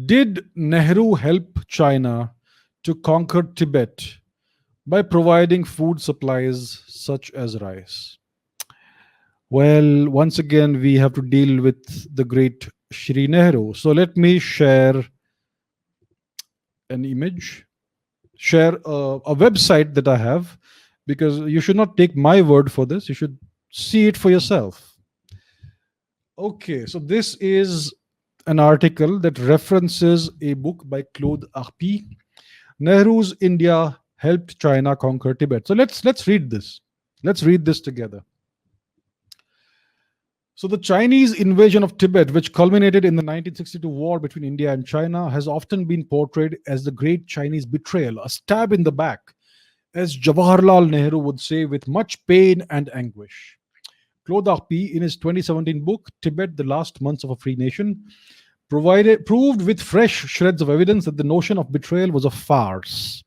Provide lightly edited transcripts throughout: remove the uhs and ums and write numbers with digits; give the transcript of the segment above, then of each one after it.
Did Nehru help China to conquer Tibet by providing food supplies such as rice? Well, once again, we have to deal with the great Shri Nehru. So let me share an image, share a website that I have, because you should not take my word for this. You should see it for yourself. Okay, so this is an article that references a book by Claude Arpi, Nehru's India helped China conquer Tibet. So let's read this. Let's read this together. So the Chinese invasion of Tibet, which culminated in the 1962 war between India and China, has often been portrayed as the great Chinese betrayal, a stab in the back, as Jawaharlal Nehru would say with much pain and anguish. Claude Arpi, in his 2017 book, Tibet, The Last Months of a Free Nation, proved with fresh shreds of evidence that the notion of betrayal was a farce.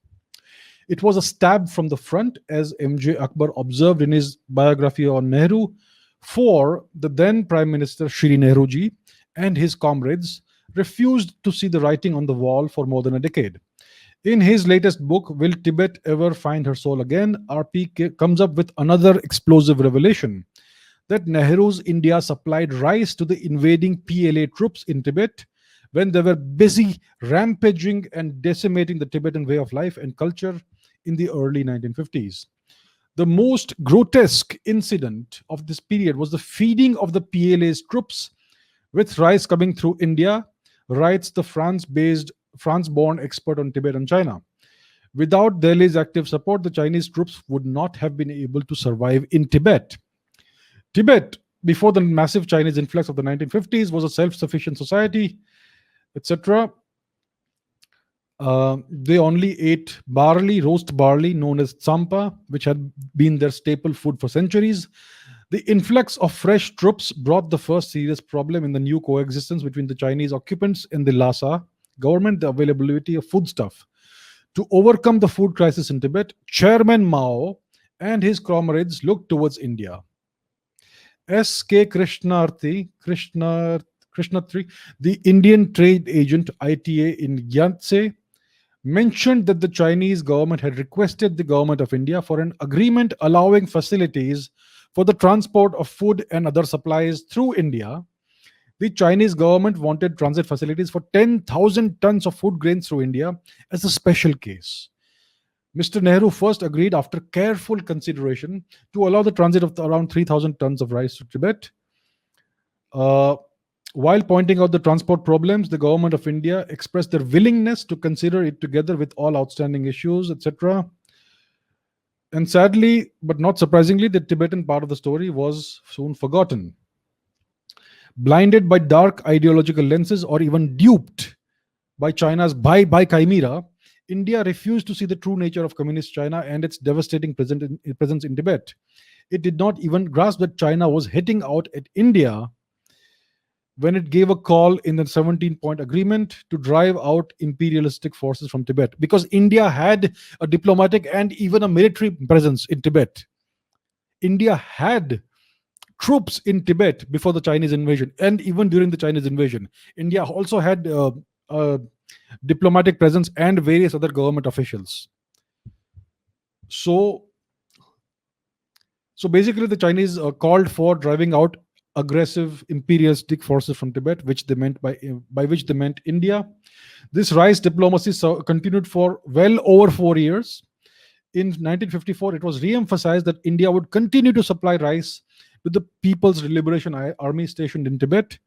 It was a stab from the front, as M.J. Akbar observed in his biography on Nehru, for the then Prime Minister Shri Nehruji and his comrades refused to see the writing on the wall for more than a decade. In his latest book, Will Tibet Ever Find Her Soul Again? RP comes up with another explosive revelation that Nehru's India supplied rice to the invading PLA troops in Tibet when they were busy rampaging and decimating the Tibetan way of life and culture in the early 1950s. The most grotesque incident of this period was the feeding of the PLA's troops with rice coming through India, writes the France-born expert on Tibet and China. Without Delhi's active support, the Chinese troops would not have been able to survive in Tibet. Tibet, before the massive Chinese influx of the 1950s, was a self-sufficient society, etc. They only ate barley, roast barley, known as tsampa, which had been their staple food for centuries. The influx of fresh troops brought the first serious problem in the new coexistence between the Chinese occupants and the Lhasa government, the availability of foodstuff. To overcome the food crisis in Tibet, Chairman Mao and his comrades looked towards India. S.K. Krishnatri, the Indian trade agent ITA in Yangtze, mentioned that the Chinese government had requested the government of India for an agreement allowing facilities for the transport of food and other supplies through India. The Chinese government wanted transit facilities for 10,000 tons of food grains through India as a special case. Mr. Nehru first agreed, after careful consideration, to allow the transit of around 3,000 tons of rice to Tibet. While pointing out the transport problems, the government of India expressed their willingness to consider it together with all outstanding issues, etc. And sadly, but not surprisingly, the Tibetan part of the story was soon forgotten. Blinded by dark ideological lenses or even duped by China's buy chimera, India refused to see the true nature of communist China and its devastating presence in Tibet. It did not even grasp that China was hitting out at India when it gave a call in the 17-point agreement to drive out imperialistic forces from Tibet, because India had a diplomatic and even a military presence in Tibet. India had troops in Tibet before the Chinese invasion, and even during the Chinese invasion. India also had a diplomatic presence and various other government officials. So basically, the Chinese called for driving out aggressive imperialistic forces from Tibet, which they meant by which they meant India. This rice diplomacy continued for well over 4 years. In 1954, it was re-emphasized that India would continue to supply rice to the People's Liberation Army stationed in Tibet.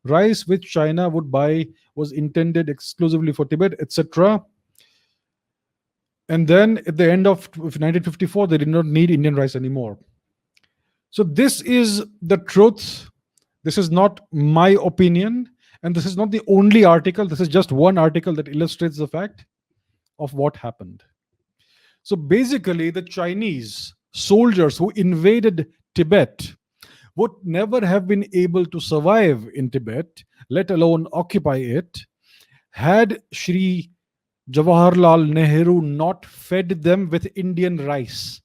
Rice which China would buy was intended exclusively for Tibet, etc. And then at the end of 1954, they did not need Indian rice anymore. So this is the truth. This is not my opinion. And this is not the only article. This is just one article that illustrates the fact of what happened. So basically, the Chinese soldiers who invaded Tibet would never have been able to survive in Tibet, let alone occupy it, had Shri Jawaharlal Nehru not fed them with Indian rice.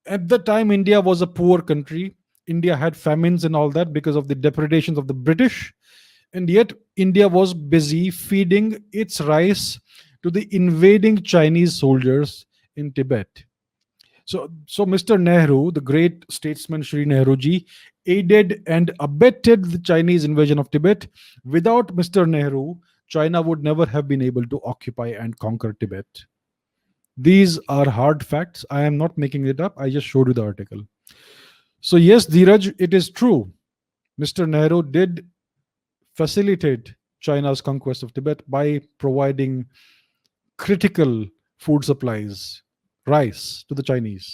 At the time, India was a poor country. India had famines and all that because of the depredations of the British. And yet, India was busy feeding its rice to the invading Chinese soldiers in Tibet. So Mr. Nehru, the great statesman Shri Nehruji, aided and abetted the Chinese invasion of Tibet. Without Mr. Nehru, China would never have been able to occupy and conquer Tibet. These are hard facts. I am not making it up. I just showed you the article. So, yes, Dheeraj, it is true. Mr. Nehru did facilitate China's conquest of Tibet by providing critical food supplies, rice, to the Chinese.